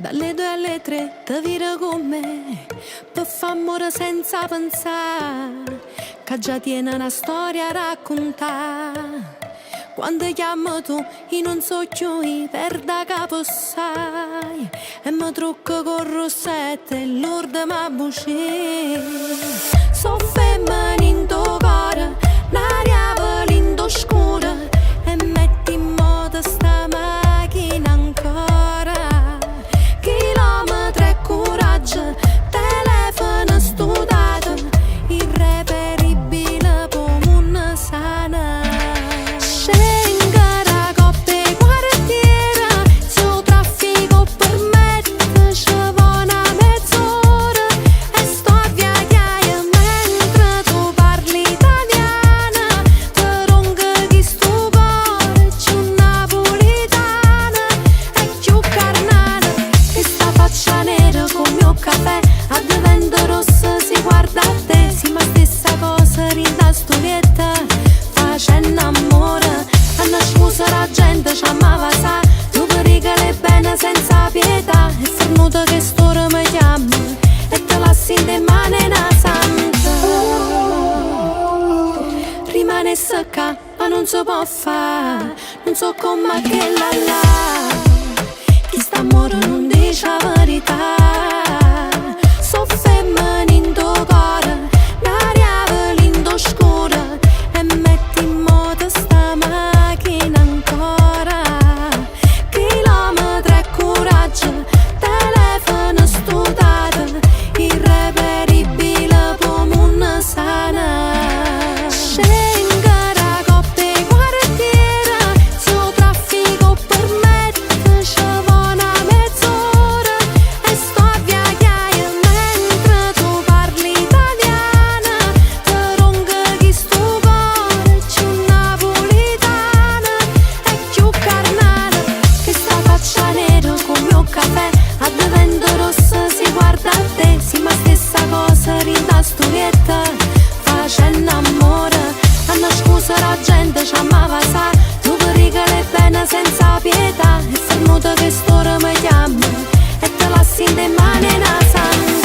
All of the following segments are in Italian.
Dalle 2 alle 3 ti vira con me per fare amore senza pensare, che già tiene una storia a raccontare. Quando chiamo tu, io non so più, perda capo sai, e mi trucco con rossette e l'urda mi buci. So femmina in tuo cuore, l'aria volindo scura, e metti in moto sta macchina ancora. Chilometri e coraggio, telefono studato, irreperibile come una sana. Senza pietà, è fornuto che storia mi chiama e te lassi in te mani una santa. Rimane secca, ma non si può fare, non so come che la. Chi sta amore non dice la verità. So femmina in tuo cuore, l'aria volindo scura, e metti in moto sta macchina ancora. Telefono studato, irreperibile come una sana. Scengere coppe e quartiere, se il traffico permette, ci va una mezz'ora e sto a viaggiare mentre tu parli italiana. Ti ronca chi sto cuore, c'è una napolitana e più carnale, che sta faccia nera come un caffè. Addivento rossa si guarda a te, sì ma stessa cosa rinda storietta, facendo amore. Hanno scusa la gente ci amava sa, tu pericole bene senza pietà, è fermuto che storia mi chiama e te lassi in te mani una santa.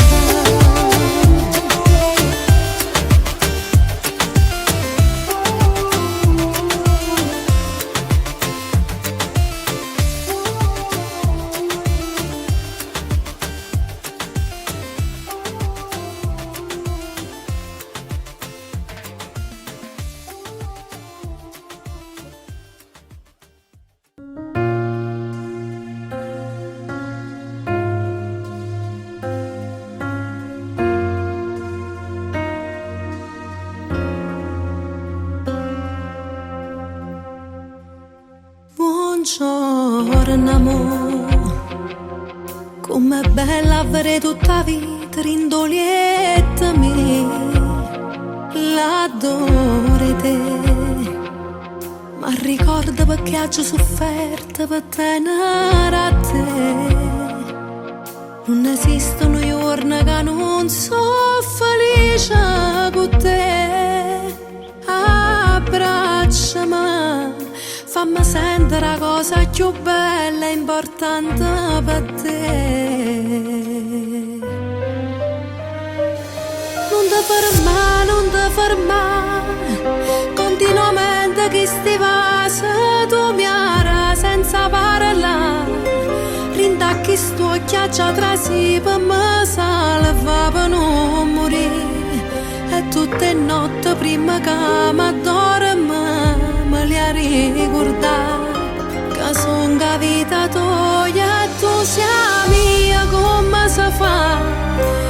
Buongiorno amore, com'è bella avere tutta vita rindolietta me, l'adoro te, ma ricorda perché ho sofferto per tenere a te. Non esistono giorni che non sono felice con te, abbracciami, fammi sentire la cosa più bella e importante per te. Non ti fermare, non ti fermare, continuamente che sti vasi tu mi ara senza parlare. Rindacchi sto chiaccia tra sì per me salva per non morire, e tutte notte prima che mi addormo me li ha ricordati, che son la vita tua e tu sei mia. Come si fa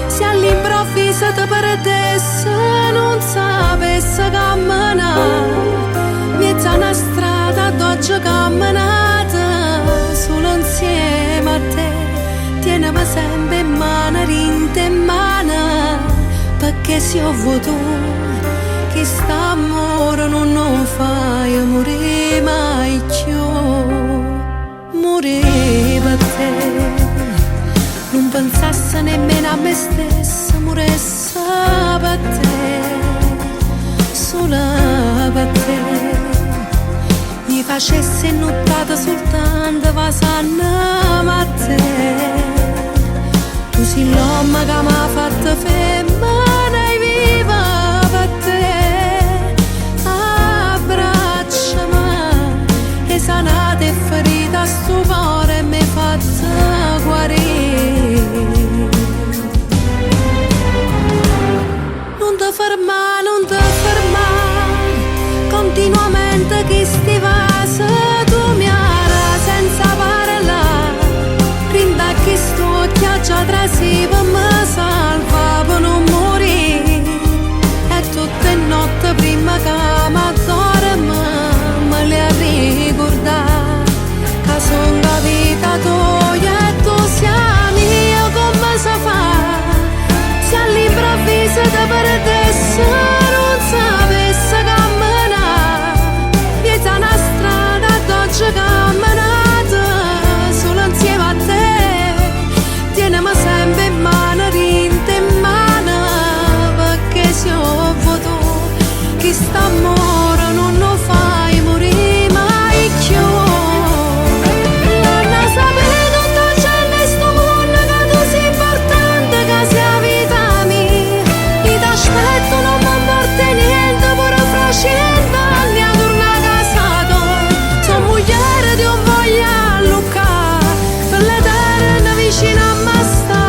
se all'improvviso ti perdessi, non sapessi camminare mezza una strada d'oggi camminata solo insieme a te. Tienimi sempre in mano, rinte in mano, perché se ho avuto che st'amore non fai morire mai più, morire per te. Non pensassi nemmeno a me stessa, moresse per te, solo per te. Mi facessi nottata soltanto passando a te. sì l'uomo che m'ha fatto femmina e viva per te. Abbracciami e sanate e ferita sto cuore mi fatta guarire. Non ti ferma, non ti ferma, continuamente che sti vasi tu mi ara senza parlare. Rinda che sto chiaccia trasiva mi salva per non morire. E tutte notte prima che mi dormo me le ricordare che son capita tua e tu sei mia. Come si fa se all'improvviso ti perdessi non sapessi camminare? Piezza una strada d'oggi camminata solo insieme a te. Tienimi sempre in mano, rinte in mano, perché se ho avuto chi sta amore non lo fai morire mai più. Non sapere tutta gente sto mondo che tu sei importante, che sia vita mia. Io t'aspetto, non mi importa niente, pure fra 100 anni a tornare a casa tua. Sono mugliere di un voglia a Lucca, per l'eterna vicino a me sta.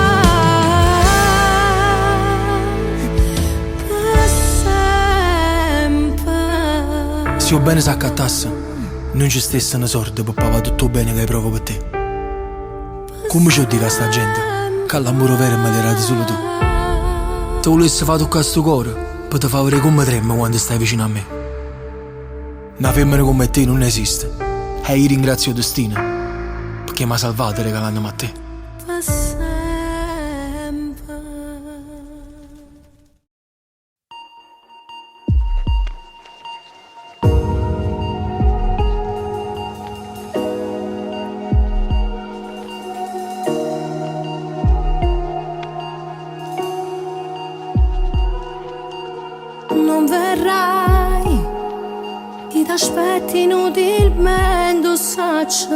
Per sempre. Se io bene s'accattasse, non ci stessero sordi per pagare tutto il bene che provo per te. Come ci dico a sta gente che l'amore vero me l'era di solo tu? Se volessi fare toccare sto cuore per te fare come tremmo quando stai vicino a me. Una femmina come te non esiste e io ringrazio il destino perché mi ha salvato regalandomi a te. Per sempre. Non verrai, io t'aspetti inutilmente, saccio.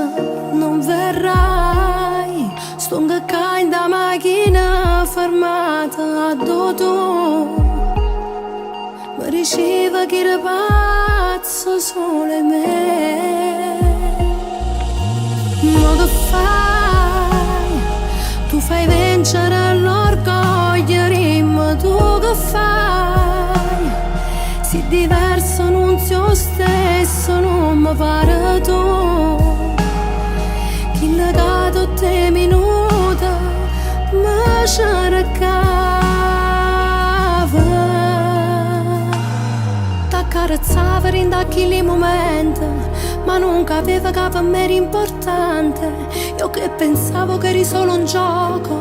Non verrai, sto in da macchina fermata a tu. Mi riceve chi ripazzo solo in me. Ma che fai? Tu fai vincere l'orgoglio, rimma tu che fai? Si diverso non sei lo stesso, non mi pare tu. Chi legato te minuti mi cercava. T'accarezzava rindacchi i momenti, ma non capiva che per me era importante. Io che pensavo che eri solo un gioco,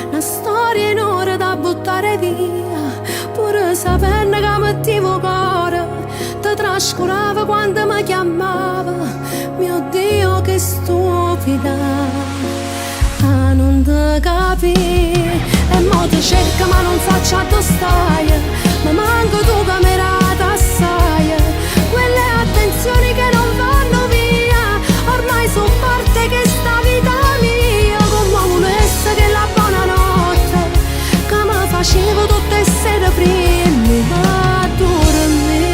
una storia in ora da buttare via. Pure sapendo che mettevo cuore, ti trascurava quando mi chiamava. Mio Dio che stupida, a non ti capire. E mo ti cerca ma non faccia dove stai, ma manco tu che mi rata assai. Quelle attenzioni che non vanno via, ormai son parte che sta vita mia. Come volesse che la buonanotte che mi facevo tutte le sere prima a dormire.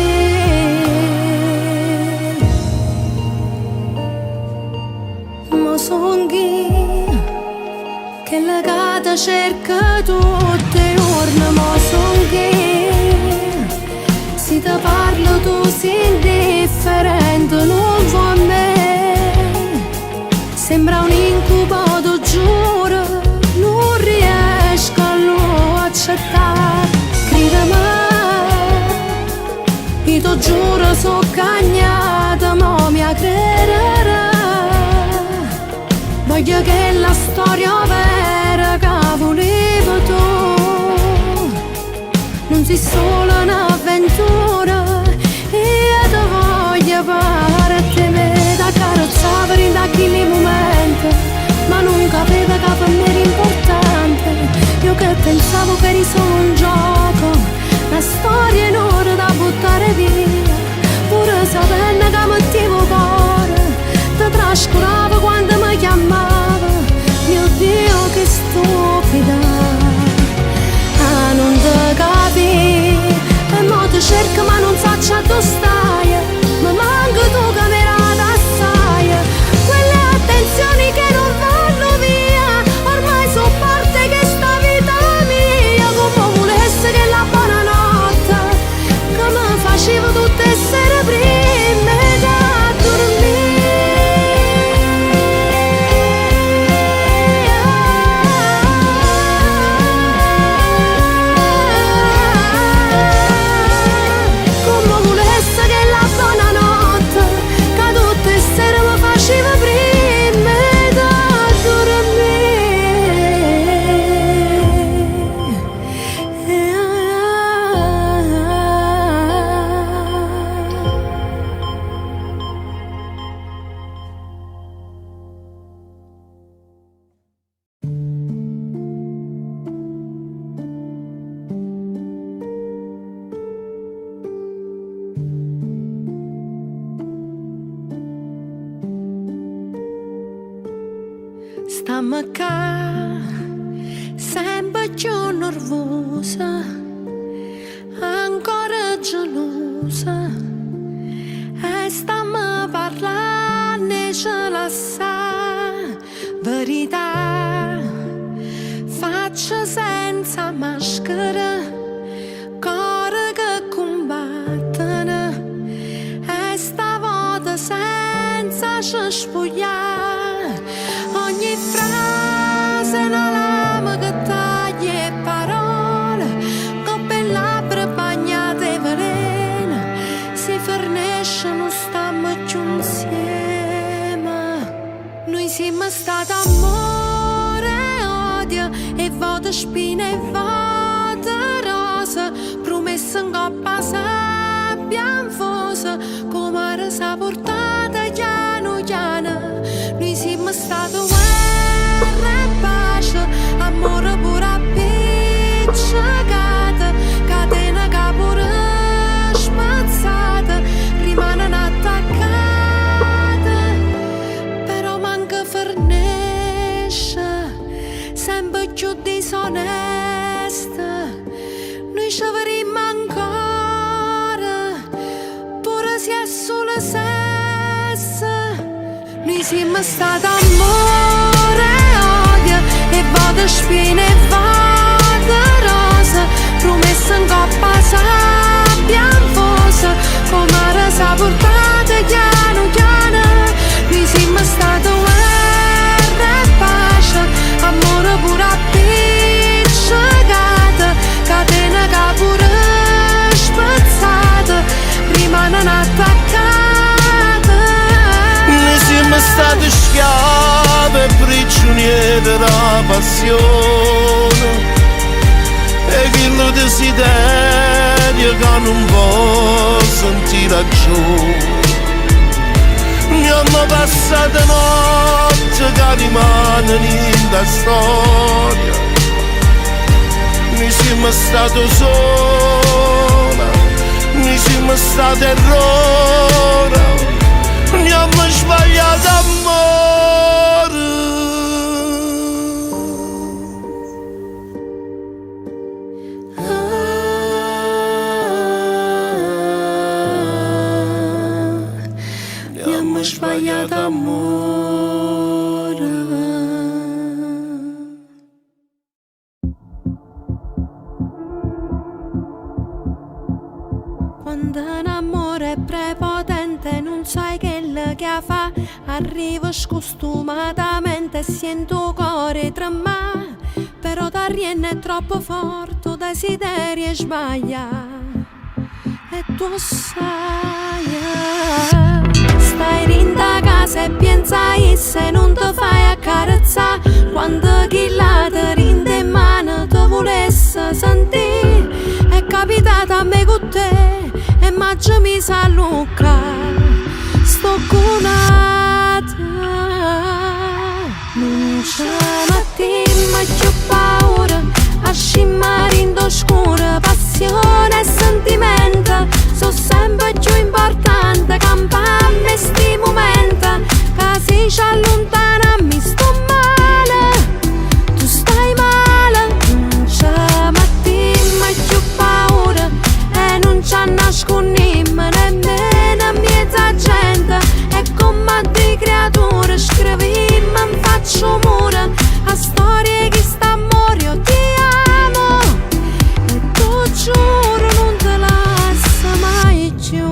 Ma son chi che legata cerca tutte le giorni. Ma son chi si te parlo tu sei indifferente, non vuoi a me. Sembra un incubo, tu giuro, non riesco a lo accettare. Credimi, io ti giuro so cagnata, ma mi crederà. Voglio che la storia vera che volevo tu non sia solo un'avventura. Io ti voglio fare a te, me da carozzava rindacchi i momenti, ma non capiva che per me era importante. Io che pensavo che eri solo un gioco, una storia in ora da buttare via. Pure sapendo che mettevo cuore, ti trascuravo quando mi chiamava. Mio Dio che stupida. ma sempre più nervosa, ancora gelosa, e stiamo parlando e ce la sa verità. Faccia senza maschera, cuore che combattono, e stavolta senza spogliare. Ogni frase è una lama che taglia parole, con belle labbra bagnate e veleno, si fornisce, non stiamo più insieme. Noi siamo stati amore e odio, e voto spine e voto rosa, promesse in coppa sabbia infusa, come era sa portata piano piano. Noi siamo stati guerra e pace, amore pure appiccicata, catena che pure spazzata, rimangono attaccate, però manca fornisce, sempre più disonesta. Noi ci vedremo ancora, pure se è solo sesso. Noi siamo stati amore e odio, e voto spine e voto rosa, promesse in coppa sabbia infusa, come era sa portata piano piano. Noi siamo stati guerra e pace, amore pure appiccicata, catena che pure spazzata, rimangono attaccate. Siamo stati schiavi e prigionieri della passione, e quello desiderio che non può sentire giù. Abbiamo passato notte che rimangono in la storia. Noi siamo stati soli, noi siamo stati errori, abbiamo sbagliato amore. Abbiamo sbagliato amore. Quando un amore è prepotente, non sai che che fa, arrivo scostumatamente e sento cuore tremare, però t'arriene è troppo forte, desideri sbaglia, e tu sai, stai in da casa e pensai se non ti fai accarezzare, quando chi la ti rinde in mano ti volesse sentire, è capitata a me con te, e maggio mi sa Luca. Sto conata, non c'è mattina più paura, a scimmare in oscura, passione e sentimento, sono sempre più importante, campare sti momenti, che si ci allontana, mi sto male, tu stai male, non c'è mattina più paura, e non c'è nascondimmo nemmeno a mezza gente, e come di creature scrivimmo in faccio mura, a storie che sta a morire, io ti amo, e tu giuro non te lascio mai più.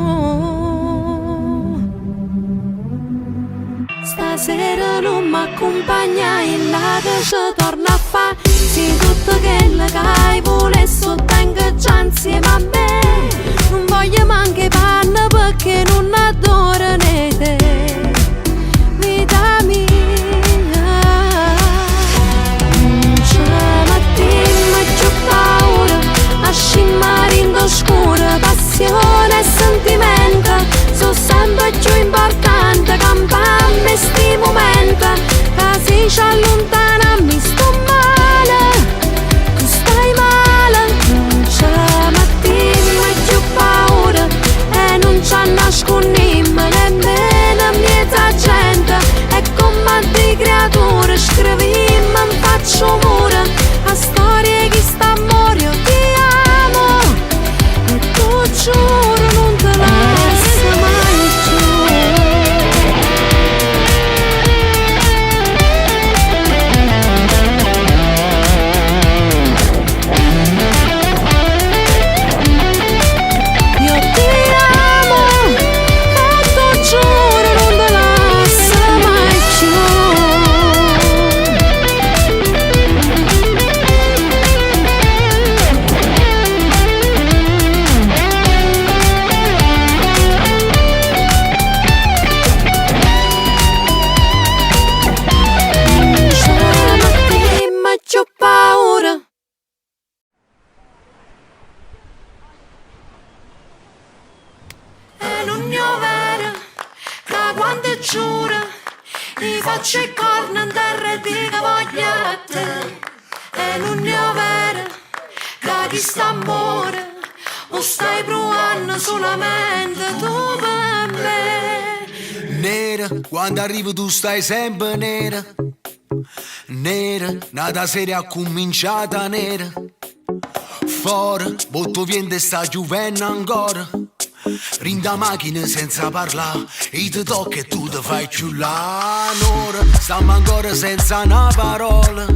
Stasera non mi accompagnai, là che ci torna a fa, sì tutto quello che hai volessi tengo già insieme a me, non voglio manche panna perché non adoro né te, vita mia. Non c'è mattina più paura, a scimmare in oscura, passione e sentimento, sono sempre più importante, campare sti momenti, che si ci allontana, mi sto male, tu stai male, non c'è mattina giura, ti faccio il corno in terra e dico voglio a te. E non ne ho vera, da chi sta amore, o stai provando solamente tu per me. Nera, quando arrivo tu stai sempre nera. Nera, nata seria cominciata nera. Fuori, botto viente sta giovendo ancora. Rinda macchina senza parlare, e ti tocca e tu ti fai ciullare. Ora, stiamo ancora senza una parola.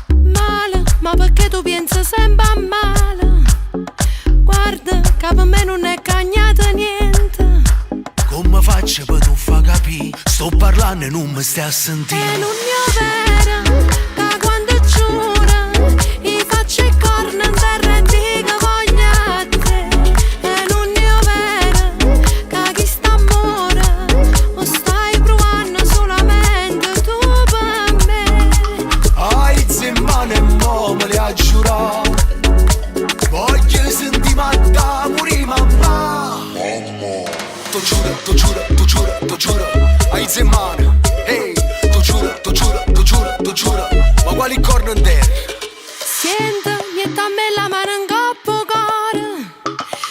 Male, ma perché tu pensi sempre a male? Guarda, che per me non è cagnato niente. Come faccio per tu fa capire? Sto parlando e non mi stai a sentire. E non ne ho vera, che quando giura, ti faccio il corno in terra e dico voglio a te. E non ne ho vera, che chi sta amore, o stai provando solamente tu per me. Ai zimmane e mo me le ha giurato. Voglio sentire matta morire mamma. Tu giura, tu giura, tu giura, tu giura. Ai zimmane, ehi, tu giura, tu giura, tu giura, tu giura. Ma quali corno in terra? Senti, niente a me la mano in coppo cuore.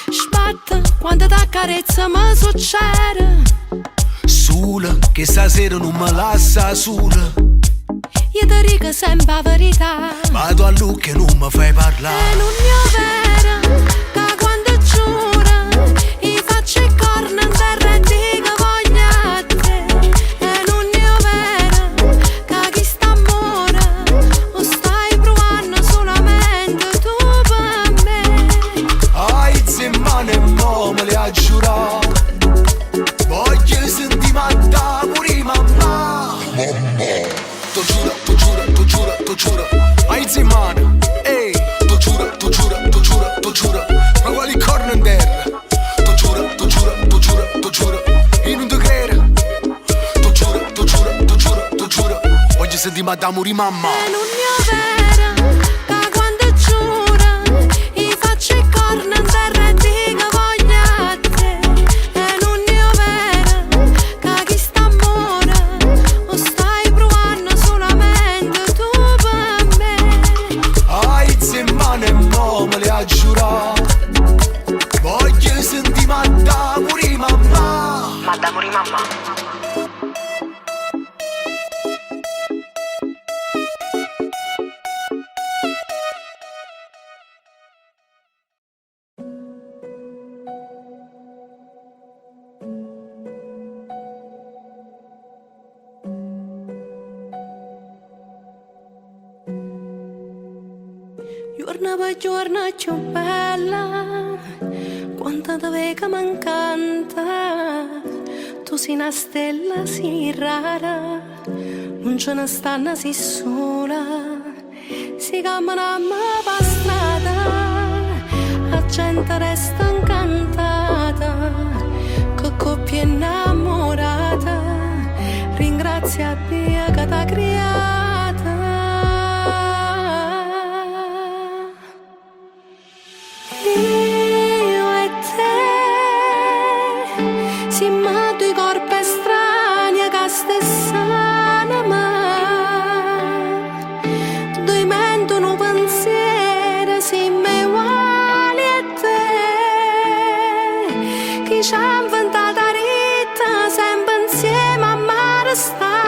Sbatte, quando t'accarezza mi succede. Sola, che stasera non mi lascia sola. Io ti dico sempre la verità. Vado a Lucca e non mi fai parlare. E non ne ho vera, che quando giura, ti faccio il corno in terra e dico voglio a te. E non ne ho vera, che chi sta amore, o stai provando solamente tu per me. Ai zimmane e mo me le ha giurato. Voglio sentire matta morire mamma. Tu giura, tu giura, tu giura, tu giura. Ai zimmane, ehi, tu giura, tu giura, tu giura, tu giura. Ma quali corno in terra? Tu giura, tu giura, tu giura, tu giura. Io non ti credo. Tu giura, tu giura, tu giura, tu giura. Voglio sentire matta morire mamma. E non ne ho vera, che quando giura, ti faccio il corno in terra e dico voglio a te. E non ne ho vera, che chi sta amore, o stai provando solamente tu per me. Ai zimmane e mo me le ha giurato. Voglio sentire matta morire mamma. Matta morire mamma. Giorno per giorno più bella, quanta te vega mancanta. Tu sei una stella sì rara, non ce ne stanno sì sola. Si camminano per strada, la gente resta incantata, che coppia innamorata, ringrazia Dio che t'ha creata. Io e te siamo due corpi strani che stessa anima, due menti un pensiero siamo uguali a te, chi ci ha inventato la vita sempre insieme a mare sta.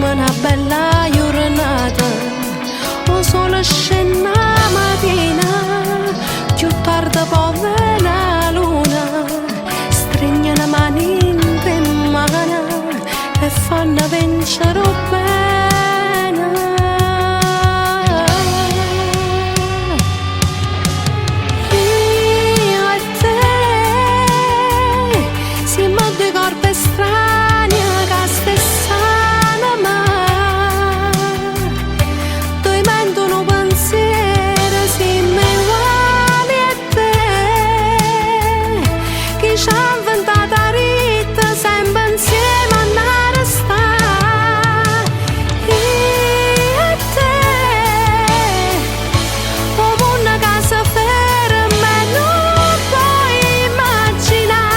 Una bella giornata, o solo scena mattina, più tardi poi la luna, stringe una mano in mano e fanno vincere bene. due corpi strani che stessano ma due mentono pensieri simili uguali a te chi ci ha inventato la vita sempre insieme a andare a stare io e te ovunque casa ferma e non puoi immaginare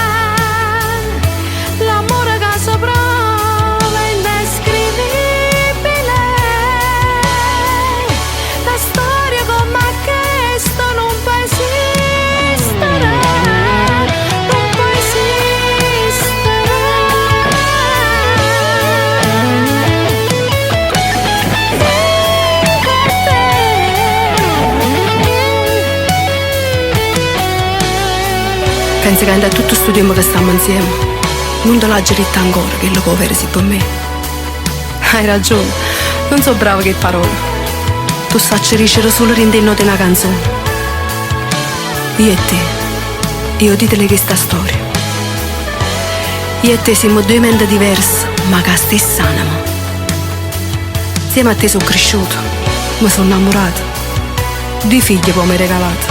l'amore che si prova è indescrivibile la storia come questa non può esistere non può esistere. Pensi che da tutto questo tempo che stiamo insieme non te l'ha gerita ancora che lo può avere sì per me. Hai ragione, non so brava che parole. Tu sai cercare solo rendendo una canzone. Io e te, io ditele questa storia. Io e te siamo due menti diverse, ma che stessa anima. Insieme a te sono cresciuto, mi sono innamorata. Due figli poi mi hai regalato.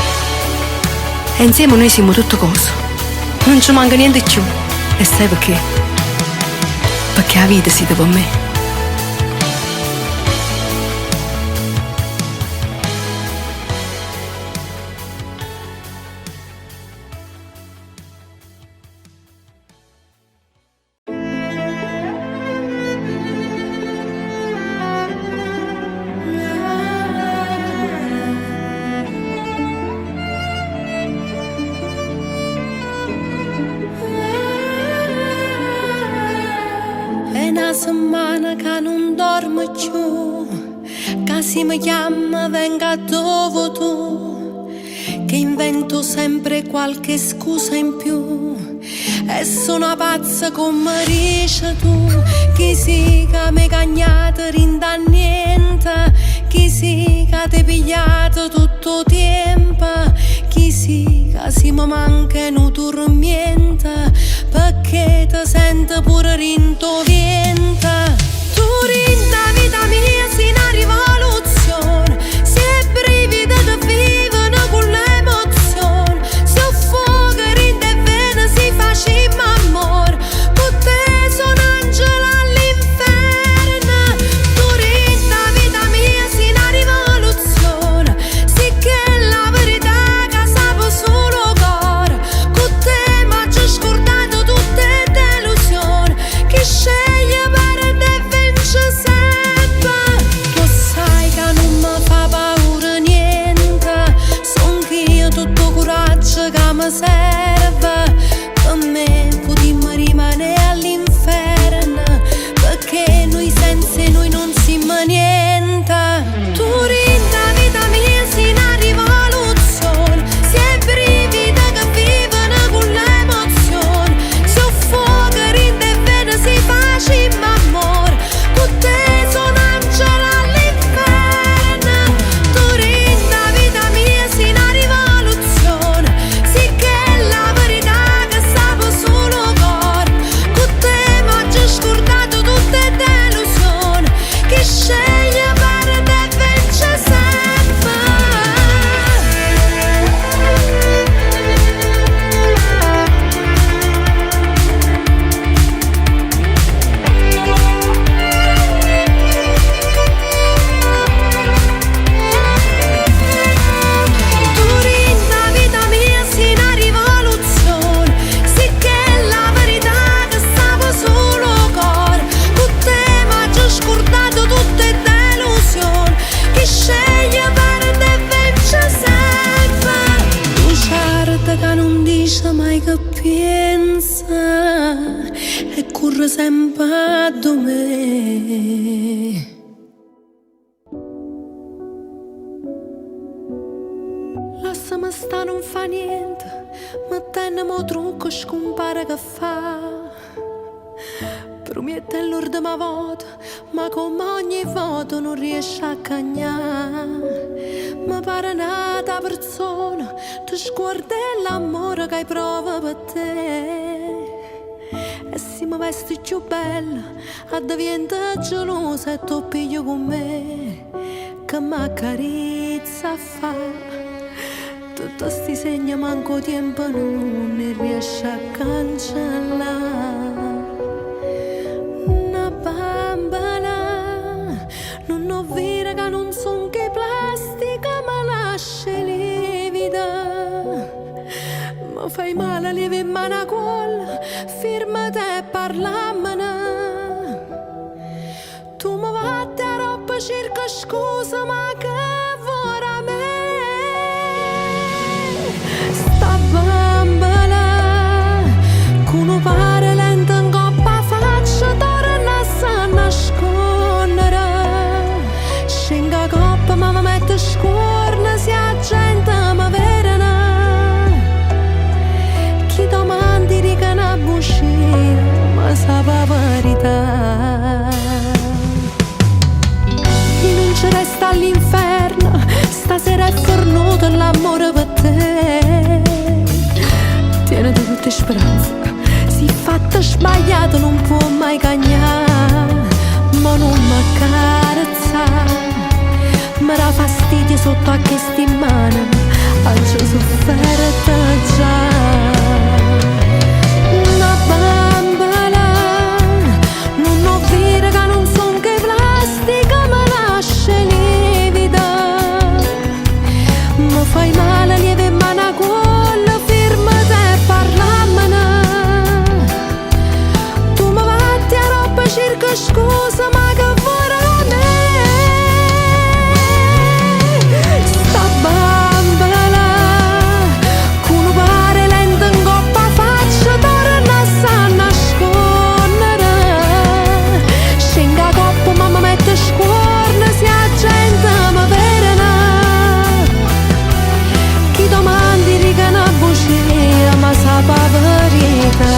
E insieme noi siamo tutte cose. Non ci manca niente più. E sai perché? Perché la vita siete per me. È una settimana che non dormo più, che se mi chiama venga dove tu, che invento sempre qualche scusa in più e sono una pazza come dici tu. Chi si che mi cagnata rinda niente, chi si che ti pigliato tutto tempo, chi si che si mi manca non dormiente perché ti sento pure rintovienta. Tu rinda vita mia si una rivoluzione, si è brivida che vivono con l'emozione, si fuoco rinda e vena si facciamo amore, con te sono angelo all'inferno. Tu rinda vita mia si una rivoluzione, si che la verità che sapo solo cuore, con te ma ci scordato tutte delusioni, chi sceglie per te vince sempre. Tu sai che non mi fa paura niente, son che io tutto coraggio che mi serve, per me potremmo rimanere all'inferno, perché noi senza noi non siamo niente. Tu rinda vita mia si una rivoluzione, si è brivida che vivono con l'emozione, si fuoco rinda e vena si facciamo amore, con te sono angelo all'inferno. Tu rinda vita mia si una rivoluzione, si che la verità che sapo solo cuore, con te ma ci scordato tutte delusioni, chi sceglie per te vince sempre. Tu rinda vita mia si una rivoluzione, si che la verità che sapo solo cuore, con te ma ci scordato tutte delusioni, chi sceglie per te vince sempre. Tu certa che non dice mai che pensa e corre sempre a me. Lasciami sta non fa niente, mettendo trucco scompare che fa. Promette l'ultima volta, ma come ogni volta non riesce a cagnare. Mi pare nata persona, tu sguardi l'amore che hai prova per te. E se mi vesti più bella, diventa gelosa e tu piglio con me, che mi accarezza fa. Tutti sti segni manco tempo non ne riesce a cancellare. Una bambola, non ho vera che non son che plastica, ma lascia lievita. Mi fai male, lieve in mano colla, fermati e parlamene. Tu mi vatti a roba, cerca scusa, ma che vorrà me? Sta bambola, con pare lenta in coppa faccia, torna a nascondere. Scenga coppa, ma mi mette scorna, se la gente mi verrà. Chi domandi di che una bugia, ma sa la verità. E non ci resta all'inferno, stasera è fornuto l'amore per te. Tieni tutte speranze, si fatta sbagliato non può mai cagnare, ma non m'accarezza, mi dà fastidio sotto a questi mani, oggi sofferta già. Una bambola, non ho vero che non son che plastica, ma lascia lievita. Mi fai male, lieve in mano colla, fermati e parlamene. Tu mi vatti a roba, cerca scusa, ma che vorrà me? Sta bambola, con pare lenta in coppa faccia, torna a nascondere. Scenga coppa, ma mi mette scorna, se la gente mi verrà. Chi domandi di che una bugia, ma sa la verità.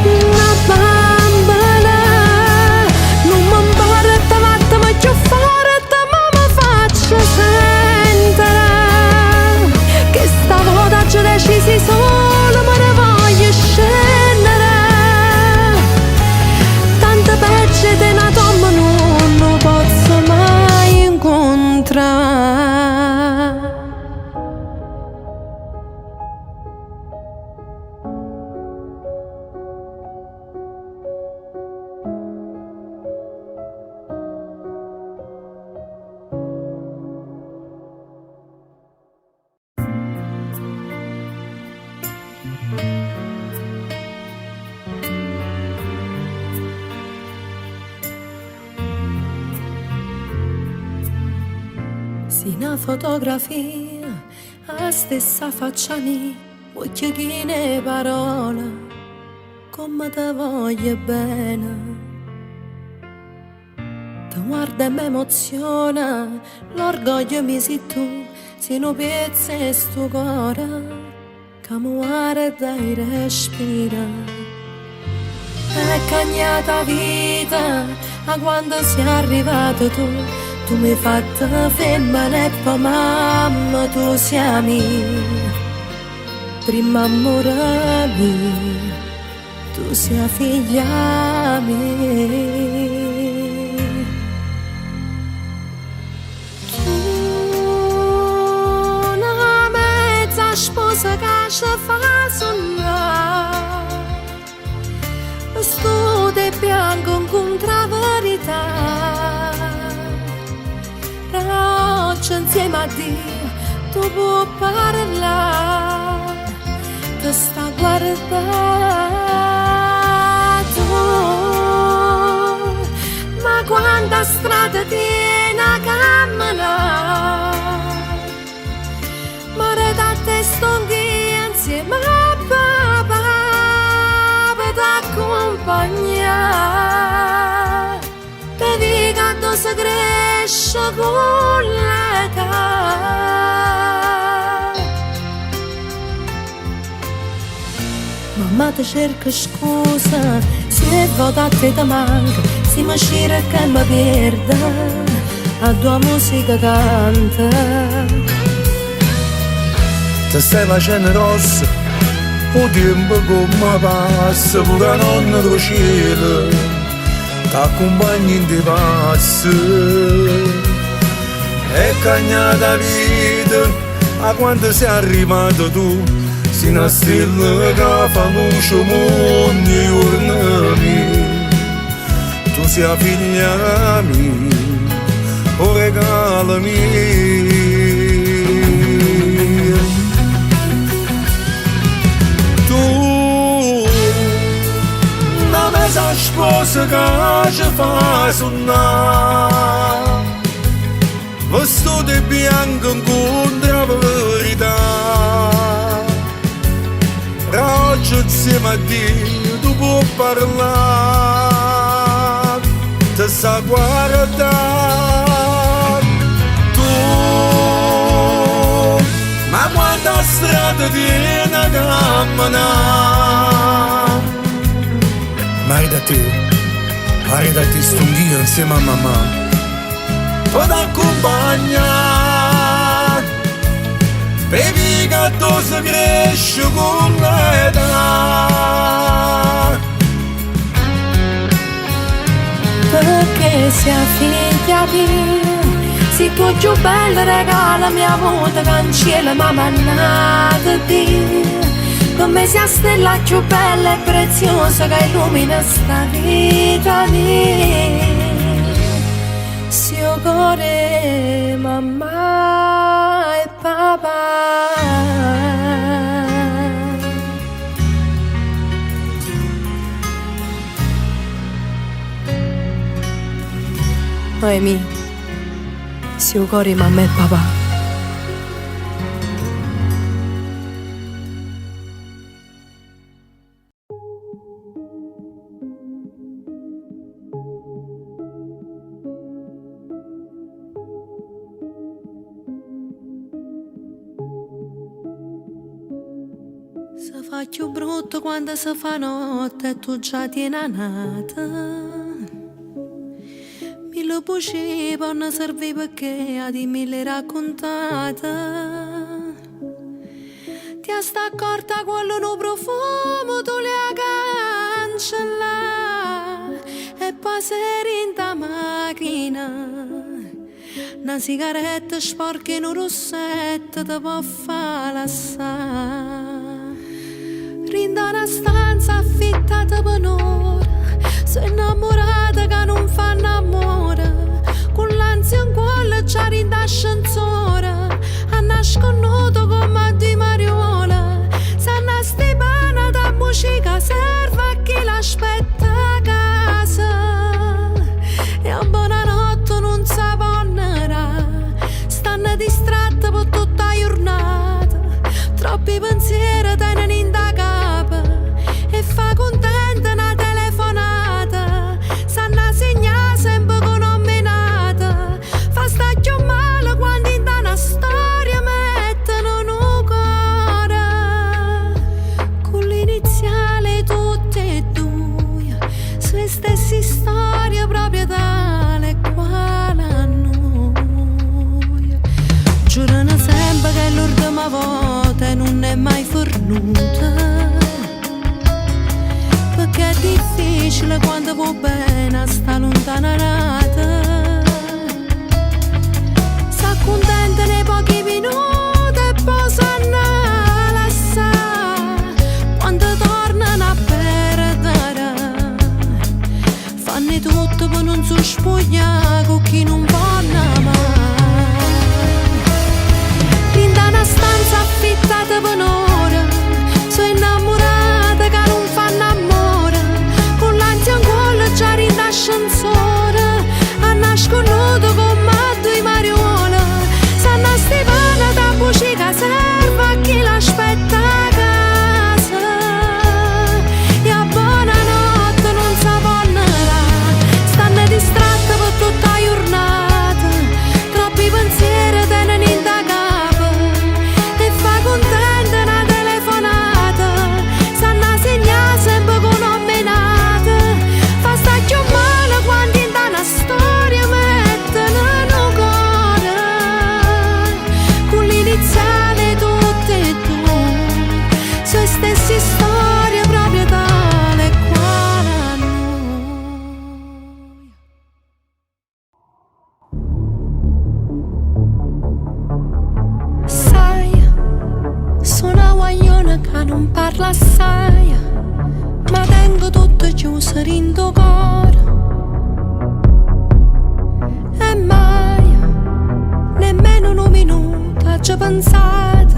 Una bambola, non mi importa, vattene più forte, ma mi faccio sentire che stavolta ci decisi solo, ma ne voglio scendere. Tante peggio di una tomba non posso mai incontrare. Sì, una fotografia, la stessa faccia mia, voglio che ne parole, come te voglio bene. Ti guarda e mi emoziona, l'orgoglio mi sei tu, sei un pezzo e sto cuore, che mi guarda e respira. È cambiata vita, a quando sei arrivato tu. Tu mi hai fatto femmina e poi mamma, tu sei mia. Prima amore mio, tu sei figlia mia. Tu una mezza sposa che ci fa sonnare, sto di bianco incontra la verità. Oggi insieme a Dio tu puoi parlare, ti sta guardando. Ma quanta strada tiene a camminare, mare da te stonchi insieme a papà per t'accompagnare. Devi che si cresce con l'età. Mamma ti cerca scusa, se vota te ti manca, se mi cerca e mi perde, a tua musica canta. Ti stai facendo rossa, o tempo come passa pure la nonna del cielo t'accompagni in te passi e cagnata vita a quando sei arrivato tu si una stella che fa luce ogni giorno tu sei figlia mia o regalo mio tu una mesa sposa che ci fa suonare vestito di bianco incontra la verità ragazzo insieme a Dio tu puoi parlare ti sa guardare tu ma quanta strada tiene a camminare mai da te sto Dio insieme a mamma ad accompagnare bevi che tu si cresce con l'età perché sia figlia mia se tu più bella regala mia volta cancella ma mannata Dio per me sia stella più bella e preziosa che illumina sta vita mia sia cuore mamma e papà Noemi, sia cuore mamma e papà se fa più brutto quando si fa notte e tu già tieni nata mille bugie non serve perché a di mille raccontata ti sta accorta quello no profumo tu le cancella e poi sei in ta macchina una sigaretta sporca in un rossetto ti può far lassare rinda una stanza affittata per un'ora sei innamorata che non fa innamora con l'ansia in cuore già rinda ascensore a nasconuto come di mariola sanna stipana da musica serve a chi l'aspetta a casa e a buonanotte non sa ponnerà stanno distratta per tutta la giornata troppi pensieri tengono in da capa e fa contenta una telefonata sanno segnare sempre con nominata fa sta più male quando in una storia mettono un cuore con l'iniziale tutte e due sulle stesse storie proprio tale quale a noi giurano sempre che l'ultima volta non è mai fornuta perché è difficile quando va bene sta lontananata s'accontenta nei pochi minuti e poi s'anna lasciare quando tornano a perdere fanno tutto per non si spogliare con chi non vanno mai rinda una stanza affittata per un'ora sono innamorata che non fanno amore con l'ansia in cuore già batter in tuo cuore. E mai, nemmeno un minuto ci ho pensato,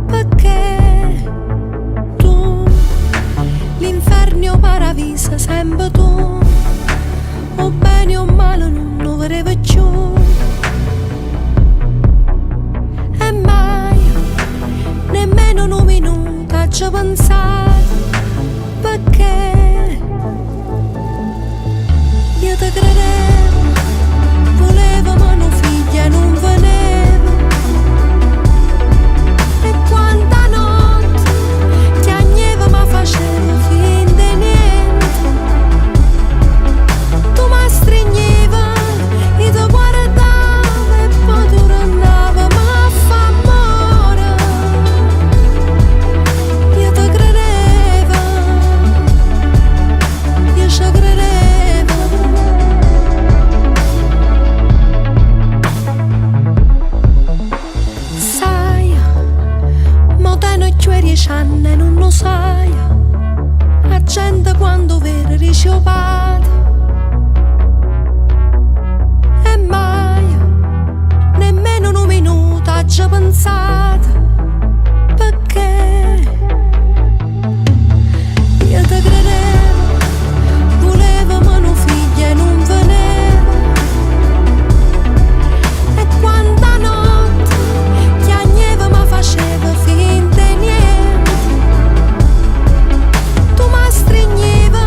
perché tu, l'inferno o paradiso sempre tu, o bene o male non lo vedremo più. E mai, nemmeno un minuto ci ho pensato, perché io ti credevo, volevo ma non figlia non venevo. E quanta notte ti agnevo ma facevo finta di niente. Tu mi stringevi e ti guardavo e poi tu tornavi ma fa amore. Io ti credevo, io ci credevo. Sai, mo te non c'è 10 anni e non lo sai. La gente quando vede ricevata. E mai, nemmeno un minuto ci ho pensato, perché io ti credevo, volevo ma non figlia e non venevo. E quanta notte ti agnevo ma facevo finta di niente. Tu mi stringevi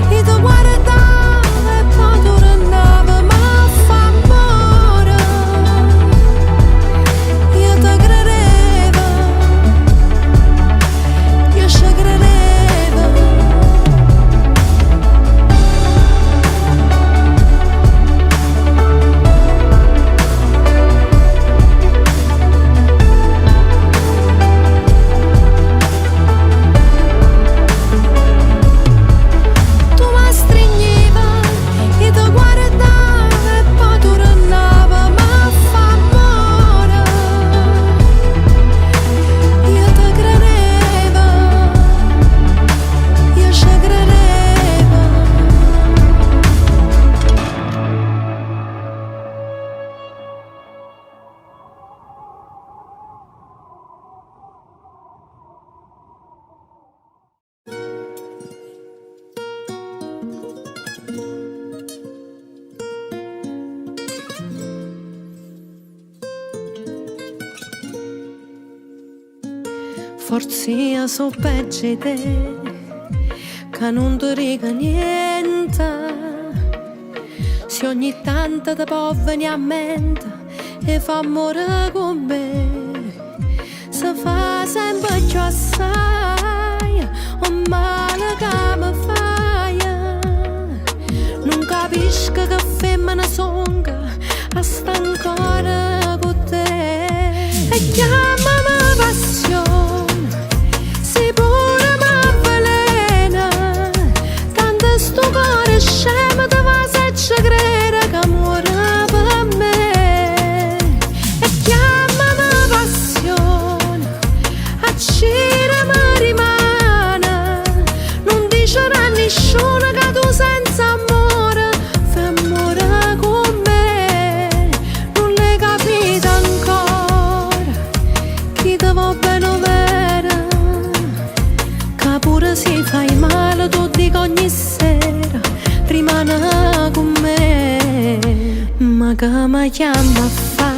e ti guardavo e poi tu tornavi ma fa amore. Io ti credevo, io ci credevo. Tu mi stringevi e ti guardavo e poi tu tornavi ma fa amore. Io ti credevo, io ci credevo. Forse io so peggio di te, che non ti dico niente. Se ogni tanto ti può venire a mente e fa amore con me, se fa sempre più assai, o male che mi fai. Non capisco che femmina songa a sta ancora con te. E chiamami passione, se pure m'avvelena, tanto sto cuore scemo te va se ci crede che muore per me. E chiamami passione, a cire mi rimane, non dicerà nessuno che tu senza amore fai amore con me. Non l'hai capito ancora, chi ti va bene vera, che pure se fai male tu dico ogni sera rimane con me. Ma che mi chiama a fa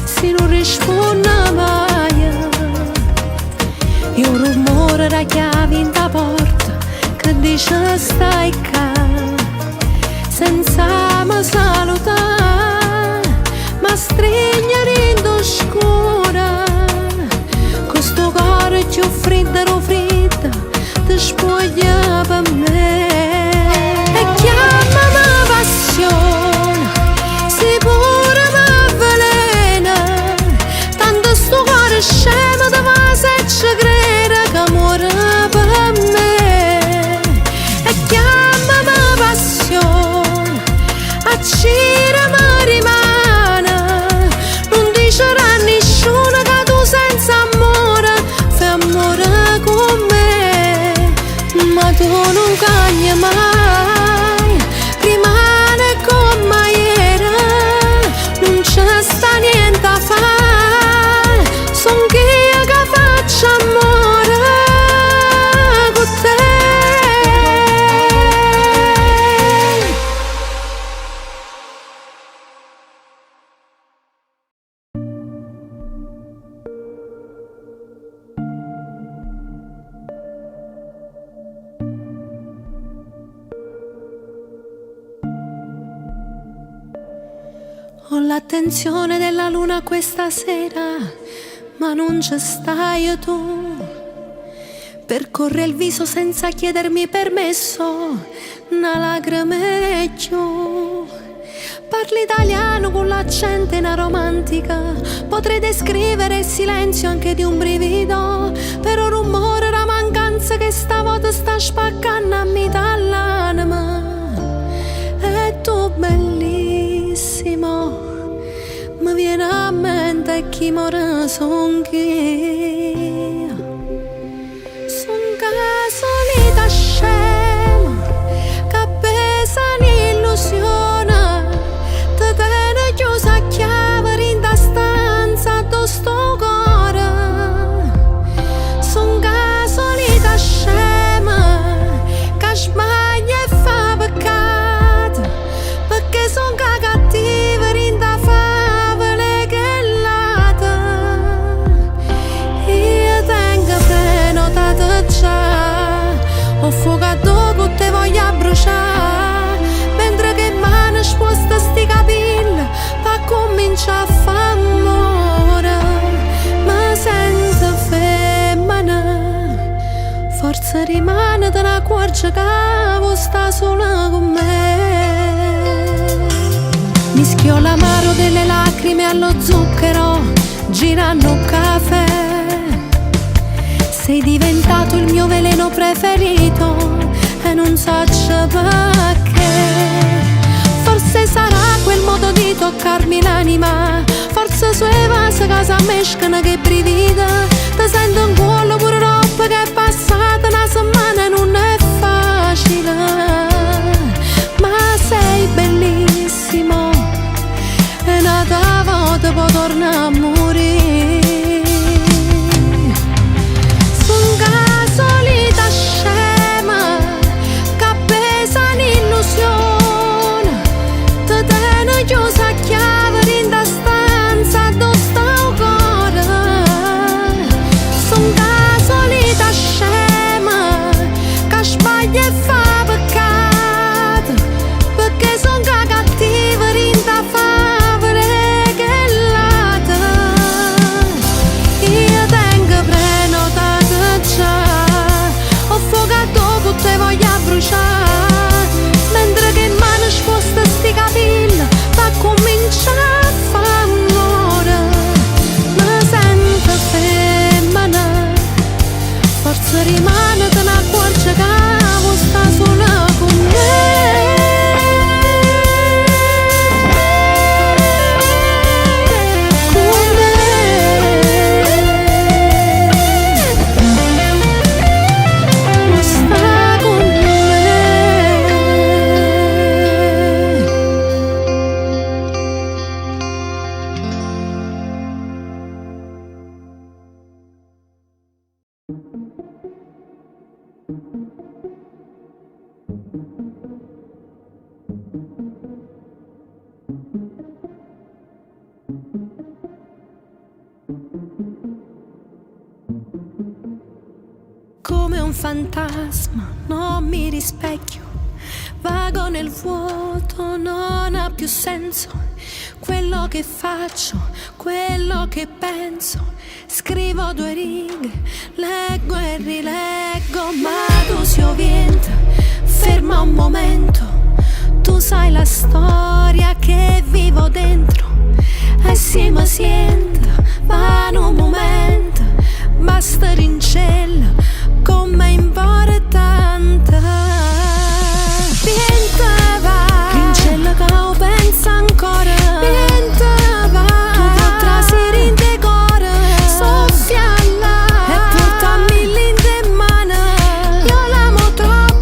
se non risponde mai? E un rumore da chiave in da porta che dice stai qua, senza mi salutare, ma stringere in oscura. Questo cuore più freddo, freddo, ti spoglia per me. E chiamami passione, se pure m'avvelena, tanto sto cuore scemo te va se ci crede che muore per me. E chiamami tu non cagni mai, rimane come era, non c'è sta niente a fare, son io che faccio amore con te. Ho l'attenzione della luna questa sera, ma non ci stai tu. Percorre il viso senza chiedermi permesso, una lacrima è giù. Parli italiano con l'accento e una romantica, potrei descrivere il silenzio anche di un brivido, però rumore la mancanza che stavolta sta spaccando a metà l'anima. E tu bellissimo, mi viene a mente chi muore son chi. Son solita scema, che pesa un'illusione, te tiene chiusa a chiave in da stanza do sto cuore. Son solita scema, che sbaglia e fa peccato, perché son cattiva in da favole che lata. Io tengo prenotato già, ho fuocato che te voglio bruciare, mentre che mano sposta sti capelli pa cominciare a fa amore. Ma senza femmina forza rimane te ne accorgi che sta sola con me. Mischio l'amaro delle lacrime allo zucchero, girando caffè. Sei diventato il mio veleno preferito e non so perché. Forse sarà quel modo di toccarmi l'anima, forse sue vasi che si mescano che brivida. Ti sento un cuore pure roba che è passata una settimana e non è facile. Ma sei bellissimo e nata volta può tornare a morire. Son solita scema, che pesa un'illusione, te tiene chiusa a chiave in da stanza do sto cuore. Son solita scema, che sbaglia e fa peccato, perché son cattiva in da favole che lata. Io tengo prenotato già, ho fuocato che te voglio bruciare, mentre che mano sposta sti capelli fa cominciare a fa amore. Ma sento femmina, forza rimane te ne accorgi che sta sola con me. Come un fantasma non mi rispecchio, vago nel vuoto, non ha più senso quello che faccio, quello che penso. Scrivo 2 righe, leggo e rileggo, ma tu si ovvienta, ferma un momento. Tu sai la storia che vivo dentro, e si mi sienta, va un momento, basta rincella, come importante. Vienta va, rincella che ho pensa ancora. Vienta va, tu potrai in decora, soffiala e portammi in mano. Io l'amo troppo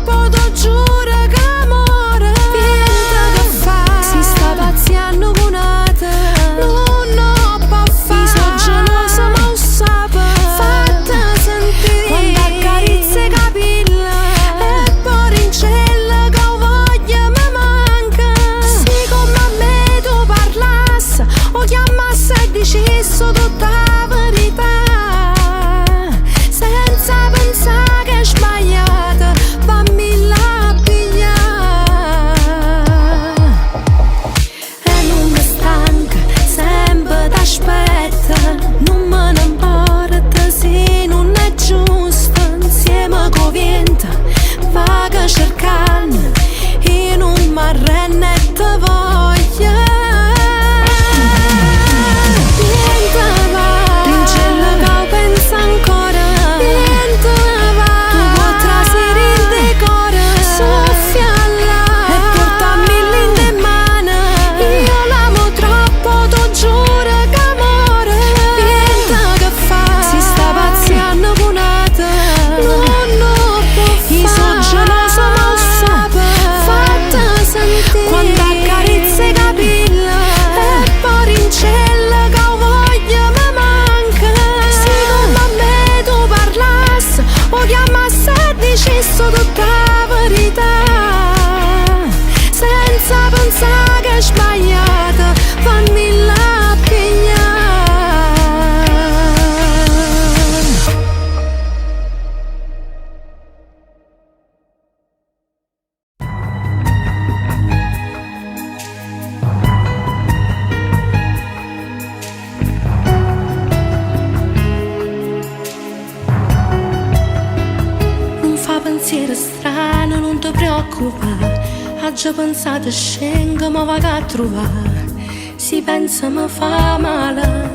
pensieri strani, non ti preoccupare. Ha già pensato scengo, ma va a trovare. Si pensa mi fa male,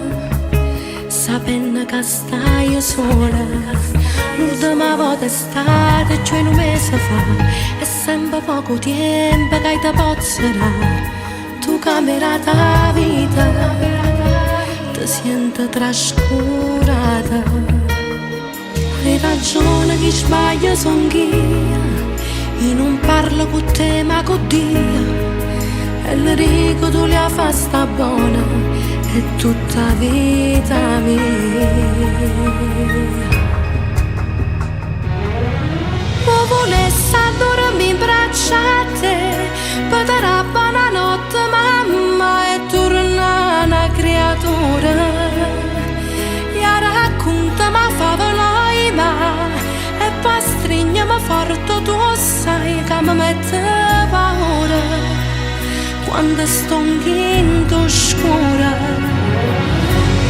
sapendo che stai sola. L'ultima volta è stata, cioè un mese fa. È sempre poco tempo che ti pozzerà. Tu cambierai la vita, ti senti trascurata. Hai ragione che sbaglia son io, io non parlo con te ma con Dio. E le dico tu la fa sta buona, è tutta vita mia. Ma volessi dormire in braccia a te, potrà buonanotte mamma e torna una creatura. E racconta ma favolai ma e poi stringiami forte, tu sai che mi mette paura quando sto in scura.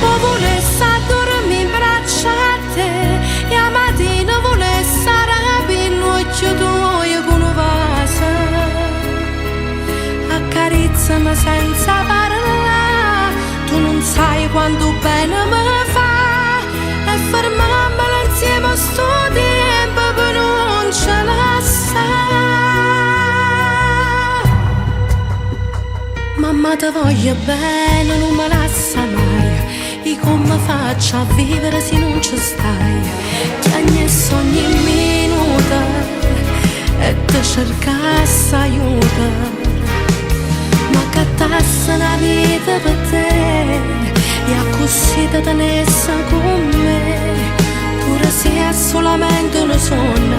Ma volessi dormire in braccia a te e a mattina volessi rapire l'occhio tuo con un vaso. Accarezzami senza parlare, tu non sai quanto bene mi fa. E fermamela insieme a sto tempo per non ce la sa. Mamma ti voglio bene, non me lascia mai. E come faccio a vivere se non ci stai? Piagnessi ogni minuto e ti cercassi aiuto. Ma cattassi la vita per te e a così ti tenessi con me. Pure se è solamente un sogno,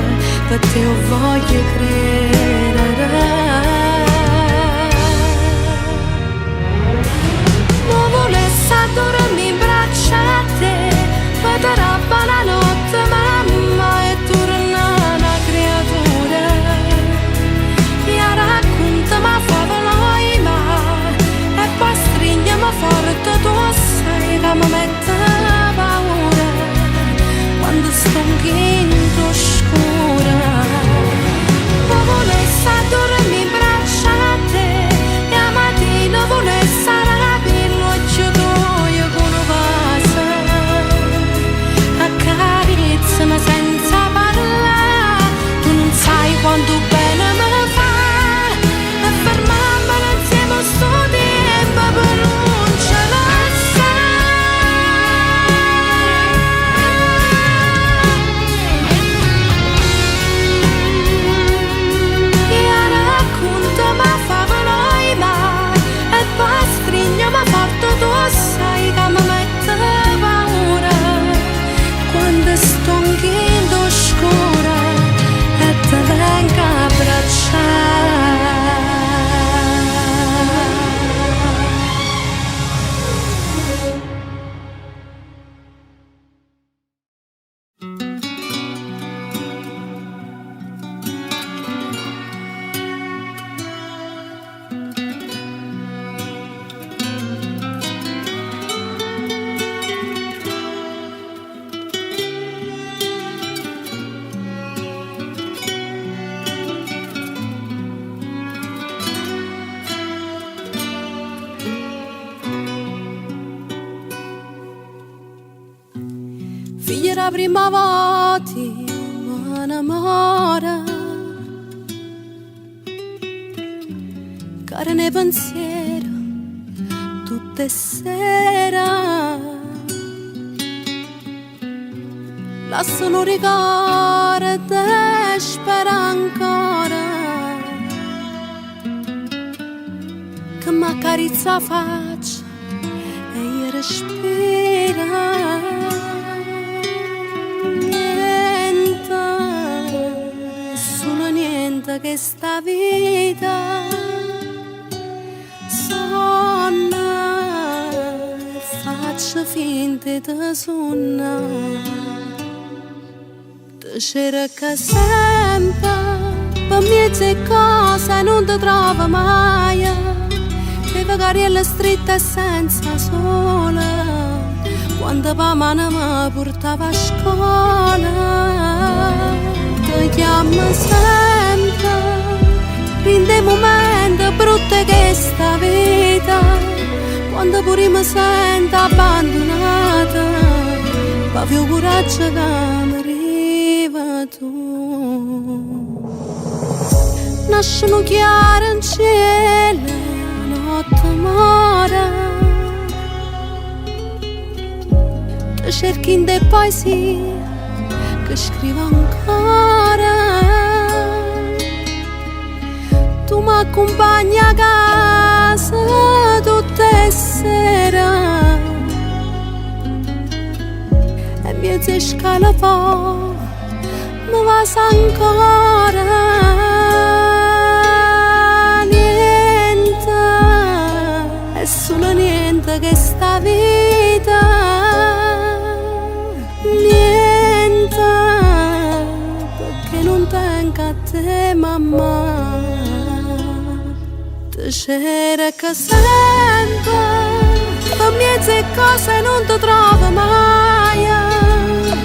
per te io voglio credere. Ma volessi dormire in braccia a te, potrà buonanotte mamma e torna una creatura. E raccontami favolai ma e poi stringiami forte, tu sai che mi mette paura quando sto in scura. Ma volessi dormire in braccia a te e a mattina volessi rapire l'occhio tuo con un vaso. Accarezzami senza parlare, tu non sai quanto bene mi fa. E fermamela insieme a sto tempo per non ce la sa. E raccontami favolai ma e poi stringiami forte, tu sai che mi mette paura quando sto in scura e te vengo a abbracciare. Figlia la prima volta mi innamora, carne pensiero tutte sera. Lasciano ricordo e spero ancora che mi accarezza la faccia e io respiro. Che sta vita sonna, faccio finta di sonna, ti cerca sempre, per mezze cose non ti trova mai, e magari è stretta e senza sola, quando la mano mi portava a scuola. Ti mi chiama sempre, rinde momenti brutti che sta vita, quando pure mi sento abbandonata, ma più coraggio che mi arriva tu. Nascono chiare in cielo, la notte muore, ti cerchi in dei poesie che scrivo ancora, tu mi accompagni a casa tutte le sere e mi dici scala po', mi va ancora. Niente, è solo niente che sta vita, niente, perché non tengo a te mamma, ti cerco sempre, per mezze cose non ti trovo mai,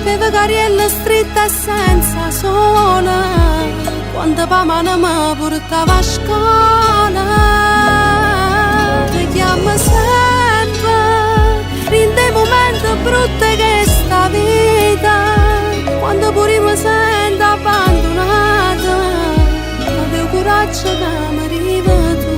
per vagariella stretta e senza sola, quando pa mano mi portava a scuola, ti chiamo sempre, rinde momenti brutti che sta vita, quando pure mi sento abbandonata, avevo coraggio che mi arriva tu.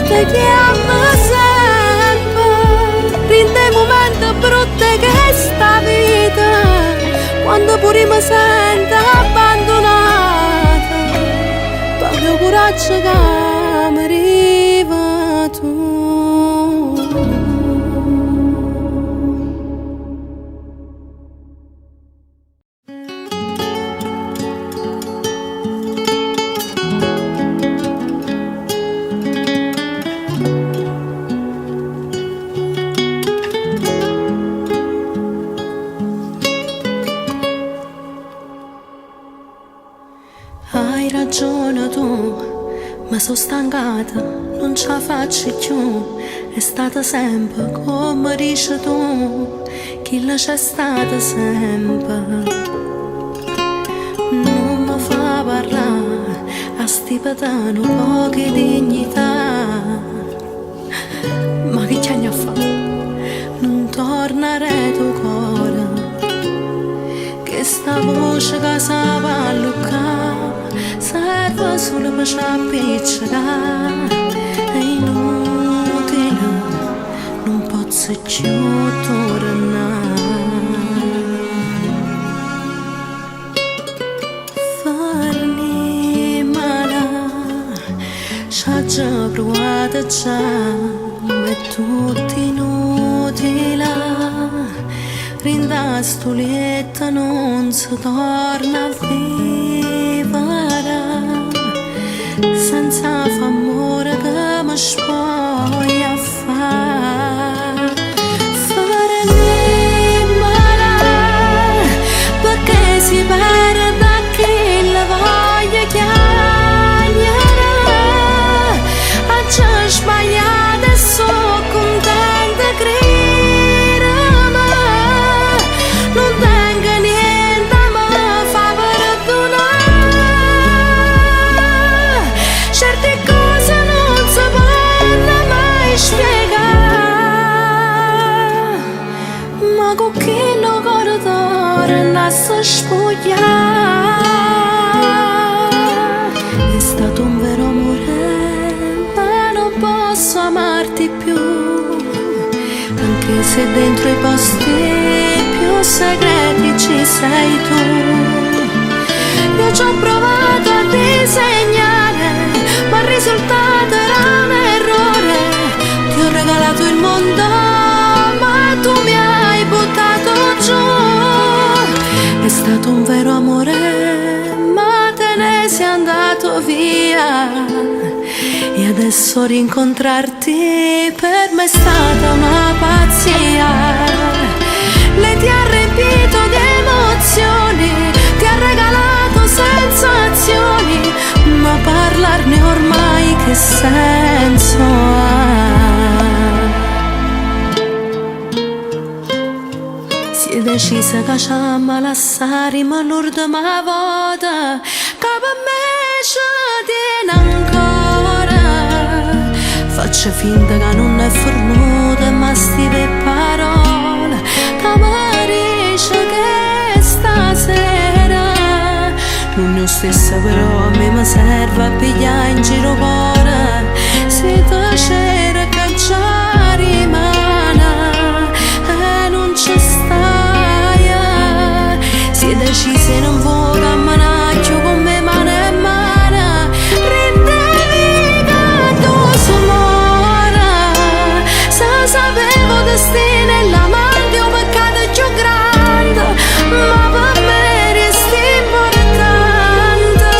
Ti chiamo sempre, rinde momenti brutti che sta vita, quando pure mi sento abbandonata, proprio coraggio che mi arriva tu. Hai ragione tu, ma sono stancata, non ce la faccio più, è stata sempre come dici tu, chi la c'è stata sempre. Non mi fa parlare, a sti patano poche dignità, ma che c'è a fare? Non tornare tuo cuore, che sta voce che sa vallucca, serve solo per s'appiccicare, è inutile, non posso più tornare. Farmi male, c'ha già provato già, ma è tutto inutile, rinda sto letto non si torna a vivere, senza famore che mi spoglia a fare. Farmi male, perché si perde a chi la voglia chiamare, a già sbagliato e sono contenta che non tengo niente, ma fa perdonare. Certe cose non si possono mai spiegare, ma con chi lo cuore nasce spogliare. È stato un vero amore, ma non posso amarti più, anche se dentro i posti più segreti ci sei tu. Io ci ho provato a disegnare, ma il risultato era un errore. Ti ho regalato il mondo, ma tu mi hai buttato giù. È stato un vero amore, ma te ne sei andato via, e adesso rincontrarti per me è stata una pazzia. Lei ti ha riempito di emozioni, emozioni, ti ha regalato sensazioni, ma parlarne ormai che senso ha? Si è decisa che ci ama lasciare, ma l'ultima volta che per me ci tiene ancora. Faccio finta che non è fornuta, ma stive parole che mi dice che stasera non è lo stesso, però a me mi serve a pigliare in giro cuore. Se tu c'era che già rimane e non ci stai, si è decisa e non vuoi camminare con me mano e mano. Rendevi che tu somora, se sapevo destino e l'amante è un peccato più grande, ma per me resti importante.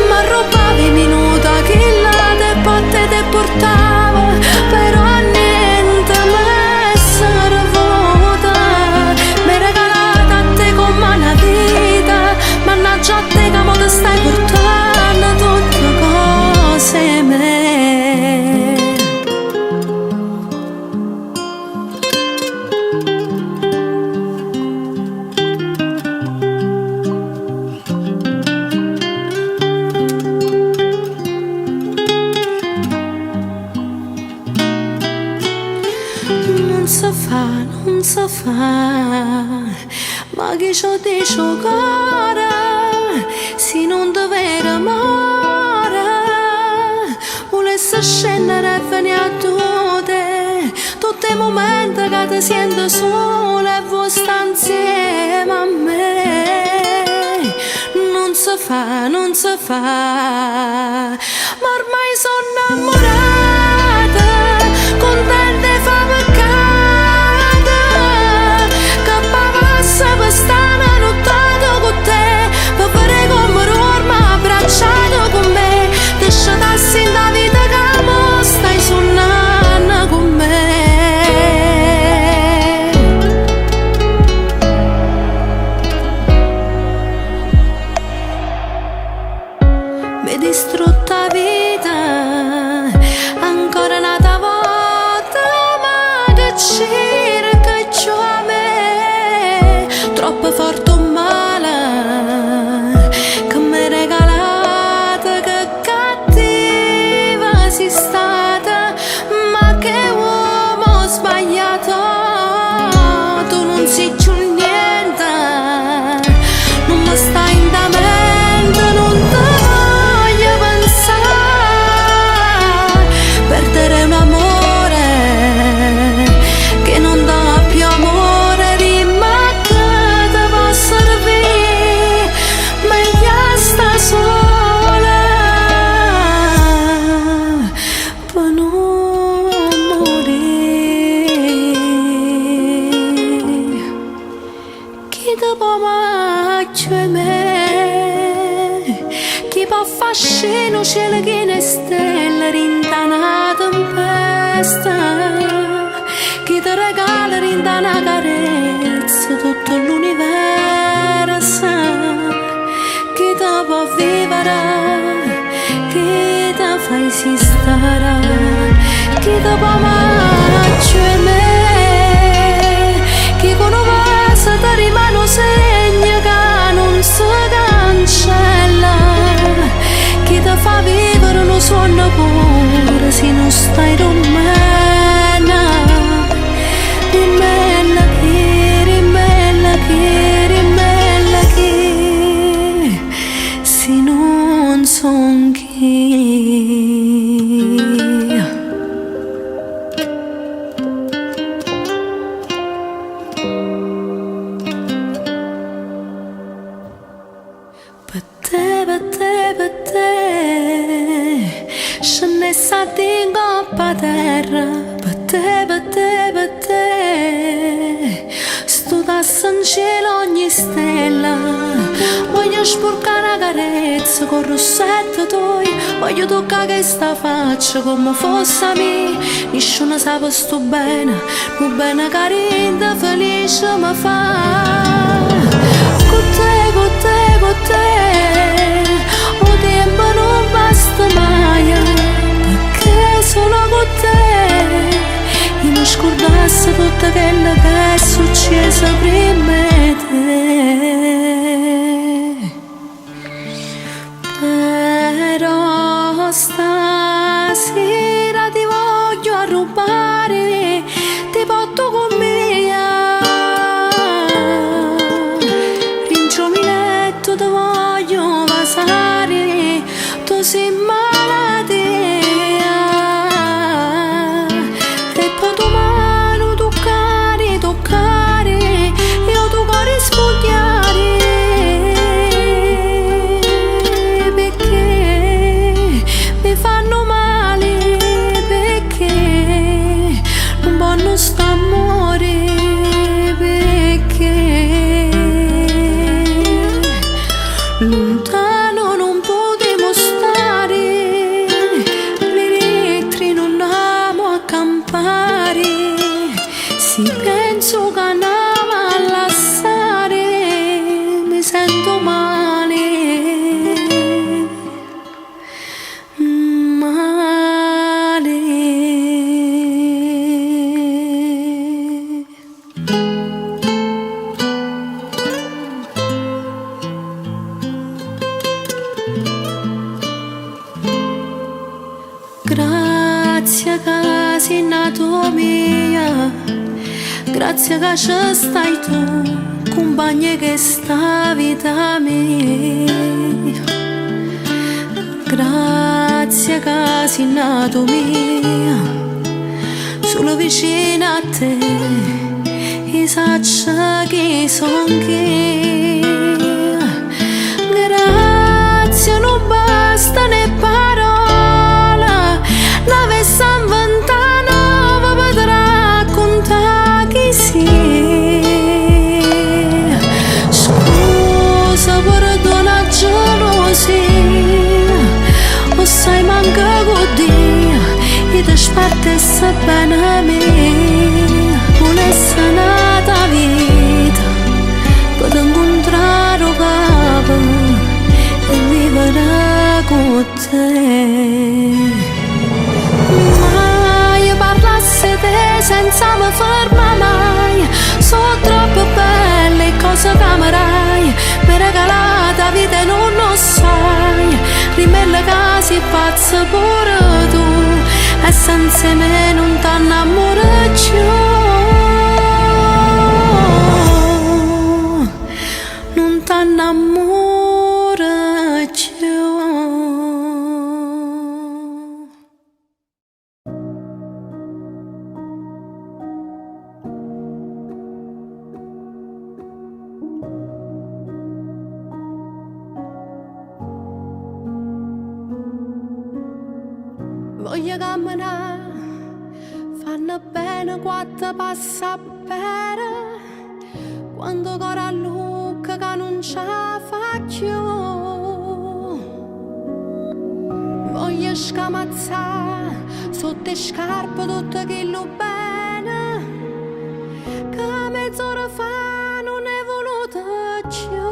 Ma rubavi minuti che là te botte te portava, però niente mi servuta. Mi regalata a te come una vita, mannaggia a te che mo te stai portando tutte cose me. Non si fa, ma chi ci dice ancora, se non dovere amore, volesse scendere e venire a tutti i momenti che ti sento sola e vuoi stare insieme a me. Non si fa, non si fa, ma ormai sono innamorata, contenta e fa peccato. Stana nottato con te, per fare come l'orma abbracciato con me, lasciatassi in la vita che mo stai suonando con me. Mi distrutta vita, ancora un'altra volta, ma che c'era che c'ho a me. Troppo forte o male che mi regalate, che cattiva sei stata, ma che uomo sbagliato. Tu non sei più niente, non mi stai in da mente, non ti voglio pensare, perdere un amore che non dà più amore. Fascino cielo che ne stelle rinda una tempesta, che ti regala rinda una carezza tutto l'universo, che ti può vivere, che ti fa esistere, che ti può mangiare me, che con un vaso ti rimane un segno che non si cancella, che ti fa vivere uno suono pure se non stai rumena. Rimella che se non son chi. Per te, scende stati in coppa terra, per te, studassa in cielo ogni stella, voglio sporcare una carezza con rossetto tuoi, voglio toccare questa faccia come fosse a me, nessuno sa sto bene, un bene carino felice mi fa. accesa prima te. Però stasera ti voglio rubare, ti porto con me. Rinciomi letto ti voglio vasare, tu sei malatea. E poi tu mano toccare, toccare, io tu cuore sfogliare. Perché mi fanno male, perché non voglio sta amore, perché lontano non potremo stare, le lettere non amo a campare, si penso che andiamo a lasciare, mi sento male, male. Grazie che sei nato mia, grazie che ci stai tu, compagna che sta vita mia. Grazie che sei nato mia, solo vicino a te, e saccia che son che. Grazie non basta né parola, l'avesse inventata per raccontare chi sei. Scusa, perdona gelosia, o sai manca così, e ti spartesse bene a me. Volesse nata vita, per incontrare capo e vivere con te. Mai parlasse te senza mi ferma mai, sono troppo belle cose che amerai, mi regalata vita e non lo sai, rimelle che si pazza pure tu, e senza me non t'annamoro più, non t'annamoro più. Voglio camminare, fanno bene quattro passi a bere, quando corro a Lucca che non ce la faccio. Voglio scamazzare sotto le scarpe tutto quello bene, che mezz'ora fa non è voluto più.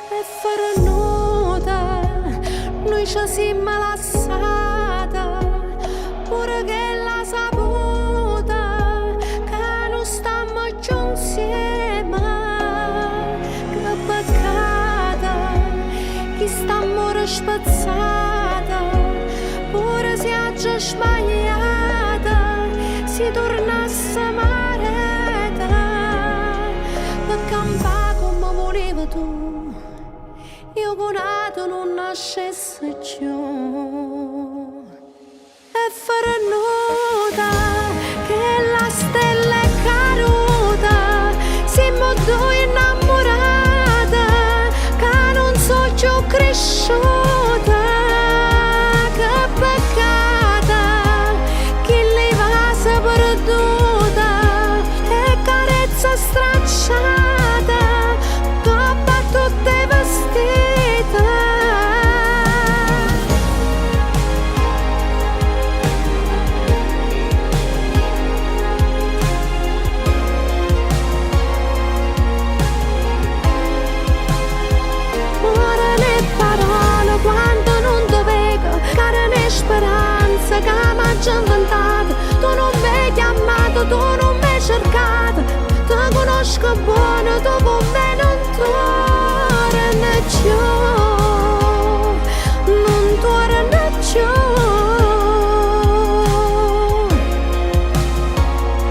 E fare nuda, noi ci siamo lasciata, pure che la saputa, che non stiamo più insieme. Che peccato, che stiamo rispezzata, pure se oggi sbagliata, si tornasse mareta, per campare come volevi tu, io con nato non nascesse più. E fare nuda, che la stella è caduta, siamo due innamorate, che non so più cresciuta. Che peccata, che lei va se perduta, e carezza stracciata, coppa tutte vestite. Ora le parole conosco buono, tu con me non torna più, non torna più.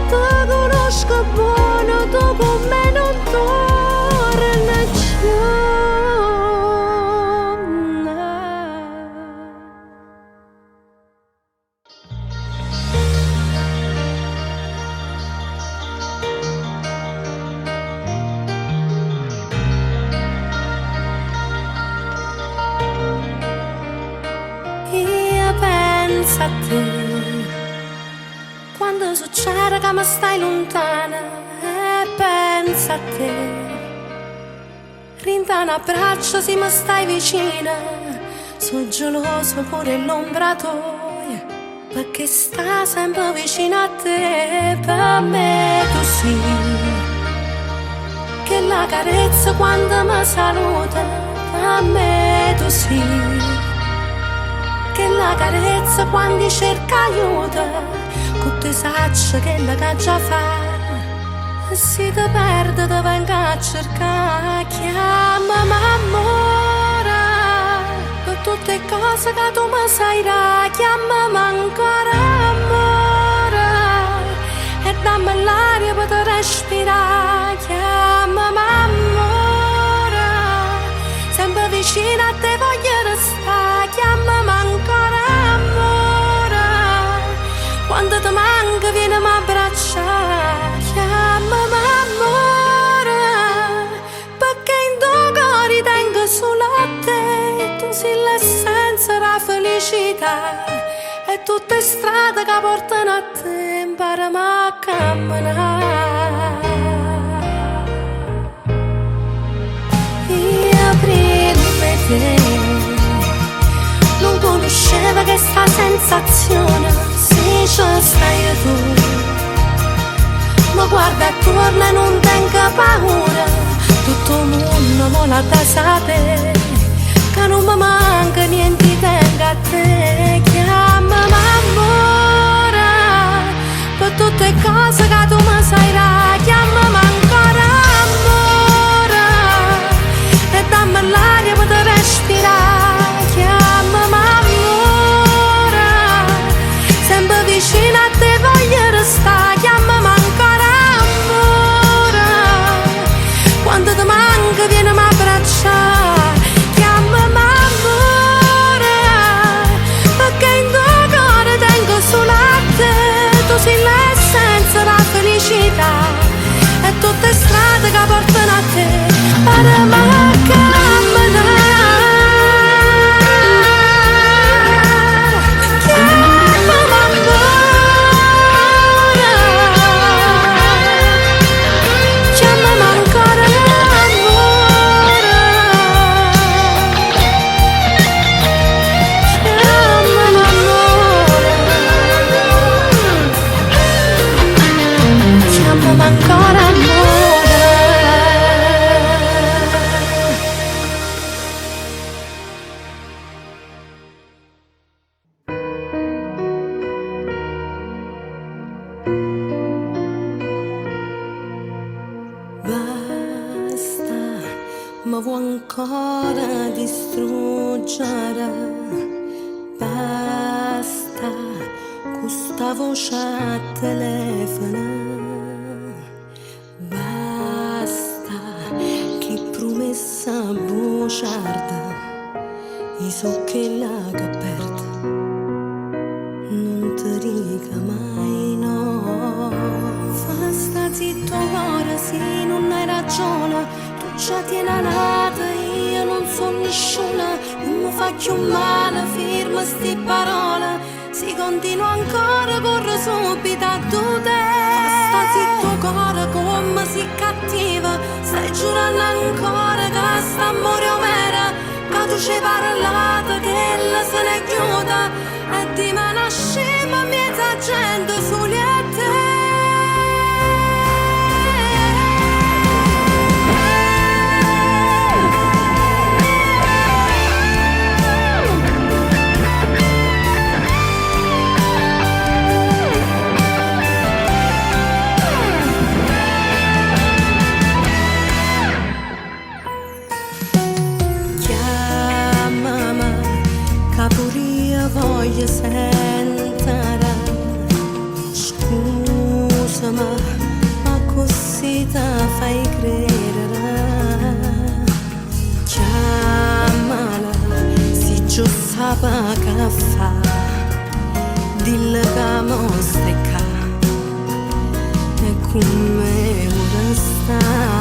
Ti conosco buono, tu con me non torna più. Io penso a te quando succede che mi stai lontana, e penso a te rinda un abbraccio se mi stai vicina. Sono geloso pure l'ombra tua, perché sta sempre vicino a te. Per me tu sei che la carezza quando mi saluta. Per me tu sei che la carezza quando cerca aiuto, con te sacci che la caccia fa. E se ti perde ti vengo a cercare, chiamami amore, per tutte le cose che tu mi sai dare. Chiamami ancora amore, e dammi l'aria per te respirare. Chiamami amore, sempre vicino a te voglio restare. Chiamami ancora amore, quando ti manca vieni a abbracciare. Chiamami amore, perché in tuo cuore tengo solo a te. Tu sei l'essenza della felicità, e tutte strade che portano a te impariamo a camminare. Io prima di te non conoscevo questa sensazione, se ci stai tu. Ma guarda attorno e non tengo paura, tutto il mondo vuole da sapere che non mi manca niente, tengo a te. Chiamami amore, per tutte le cose che tu mi sai dare. Chiamami ancora amore, e dammi l'aria per te respirare. Chiamami amore, sempre vicino a te voglio restare. Chiamami ancora amore, quando ti manca vieni a abbracciare. Chiamami amore, perché in tuo cuore tengo solo a te. Tu sei l'essenza della felicità, e tutte strade che portano a te. Parami a camminare. Chiamami amore, chiamami ancora amore, chiamami amore, chiamami ancora amore. Basta, ma vuoi ancora distruggere? Basta, questa voce a telefono. Basta, che promessa bugiarda, i so che la che perde, non ti dica mai no. Fa sta zitto ora, sì, non hai ragione, tu già tieni a nata, io non sono nessuna, non mi faccio male, firma sti parole, si continua ancora, corro subito a te. Sta zitto cuore, come si cattiva, stai giurando ancora che sta amore vera, che tu ci parlate, che la se ne chiuda, e di me nasceva mezza gente soli a te. voglio sentire. Scusami, ma così ti fai credere. Chiamala, se già sa che fa, dille che mo stai qua. E come ora sta